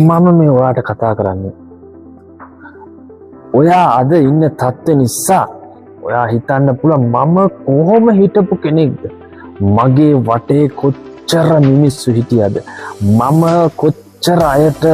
මම මේ ඔයාට කතා කරන්නේ ඔයා අද ඉන්න තත්ත්වය නිසා ඔයා හිතන්න පුළුවන් මම කොහොම හිටපු කෙනෙක්ද මගේ වටේ කොච්චර මිනිස්සු හිටියද මම කොච්චර අයට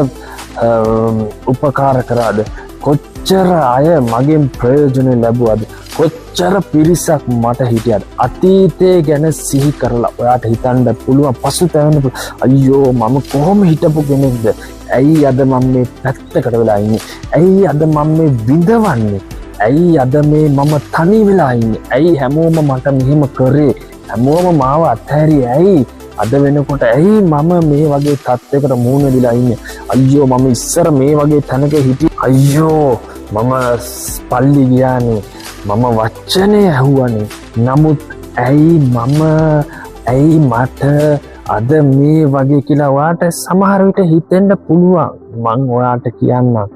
උපකාර කරාද කොච්චර අය මගෙන් ප්‍රයෝජන ලැබුවද කොච්චර පිරිසක් මට හිටියද අතීතය ගැන සිහි කරලා ඔයාට හිතන්න පුළුවන් පසුතැවෙන්න පුළුවන් අයියෝ මම කොහොම හිටපු කෙනෙක්ද ඇයි අද මම මේ පැත්තකට වෙලා ඉන්නේ ඇයි අද මම මේ විඳවන්නේ ඇයි අද මේ මම තනි වෙලා ඉන්නේ ඇයි හැමෝම මට මෙහෙම කරේ හැමෝම මාව අත්හැරියේ ඇයි අද වෙනකොට ඇයි මම මේ වගේ තත්යකට මුහුණ දීලා ඉන්නේ අයියෝ මම ඉස්සර මේ වගේ තැනක හිටියේ අයියෝ මම පල්ලි ගියානේ මම වචනේ ඇහුවානේ නමුත් ඇයි මට අද මේ වගේ කියලා ඔයාට සමහර විට හිතෙන්න පුළුවන් මං ඔයාට කියන්නම්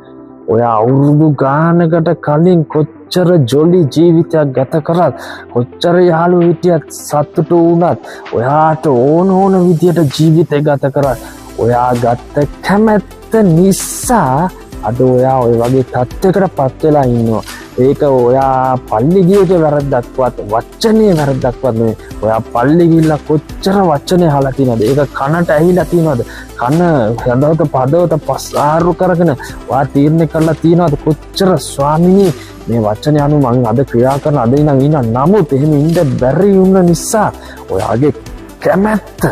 ඔයා අවුරුදු ගානකට කලින් කොච්චර ජොලි ජීවිතයක් ගත කරත් කොච්චර යාළුවෝ හිටියත් සතුටු වුණත් ඔයාට ඕන විදියට ජීවිතය ගත කරත් ඔයා ගත්ත කැමැත්ත නිසා අද ඔයා ඔය වගේ තත්ත්වයකට පත් වෙලා ඉන්නවා ඒක ඔයා පල්ලි ගියේ වැරද්දක්වත් වචනේ වැරද්දක්වත් නෙවෙයි ඔයා පල්ලි ගිහිල්ලා කොච්චර වචනේ අහලා තියෙනවද ඒක කනට ඇහිලා තියෙනවද කන හදවත පදවත පස්සාරු කරගෙන ඔයා තීරණය කරලා තියෙනවද කොච්චර ස්වාමිනී මේ වචනේ අනුව මම අද ක්‍රියා කරන අද ඉඳන් ඉන්න නමුත් එහෙම ඉන්න බැරි වුණ නිසා ඔයාගේ කැමැත්ත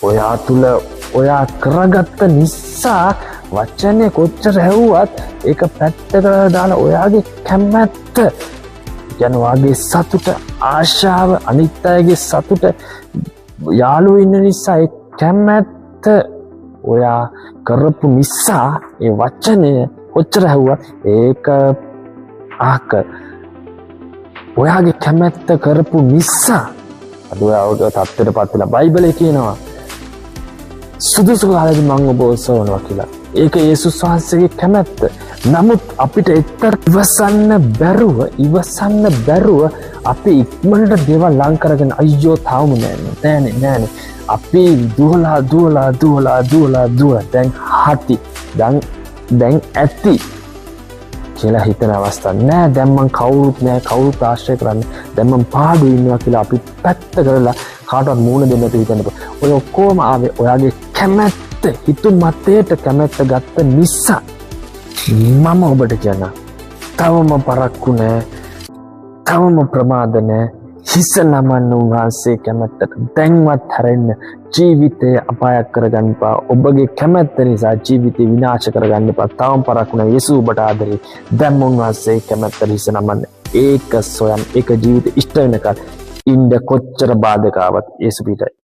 ඔයා තුල ඔයා කරගත්ත නිසා වචනේ කොච්චර හැවුවත් ඒක පැත්තකට දාලා ඔයාගේ කැමැත්ත කියන වාගේ සතුට ආශාව අනිත් අයගේ සතුට යාළුවෝ ඉන්න නිසා ඒ කැමැත්ත ඔයා කරපු නිසා ඒ වචනේ කොච්චර හැවුවත් ඒක ඔයාගේ කැමැත්ත කරපු නිසා අද ඔයාගේ තත්ත්වයටපත් වෙලා බයිබලයේ කියනවා සුදුසු කාලෙදි මම ඔබ ඔසවනවා කියලා ඒක යේසුස් වහන්සේගේ කැමැත්ත. නමුත් අපිට එක්තර ඉවසන්න බැරුව අපි ඉක්මනට දේවල් ලං කරගෙන අයියෝ තාම නෑනේ. අපි දුවලා දැන් හති. දැන් ඇති කියලා හිතන අවස්ථා නෑ. දැන් මං කවුරුත් ආශ්‍රය කරන්නේ. දැන් මං පාඩු ඉන්නවා කියලා අපි පැත්ත කරලා කාටවත් මූණ දෙන්න හිතන්නකො. ඔය ඔක්කොම ආවේ ඔයාගේ කැමැත්ත හිතු මතයට කැමැත්ත ගත්ත නිසා මම ඔබට කියන තවම පරක්කු නෑ තවම ප්‍රමාද නෑ හිස නමන්න උන්වහන්සේ කැමැත්තට දැන්වත් හැරෙන්න ජීවිතය අපායක් කරගන්න එපා ඔබගේ කැමැත්ත නිසා ජීවිතය විනාශ කරගන්න එපා තවම පරක්කු නෑ යේසුස් ඔබට ආදරේ දැන් උන්වහන්සේ කැමැත්තට හිස නමන්න ඒක සොයන් ඒක ජීවිතය ඉෂ්ට වෙනකල් ඉන්න කොච්චර බාධකාවක් යේසුස් පිටයි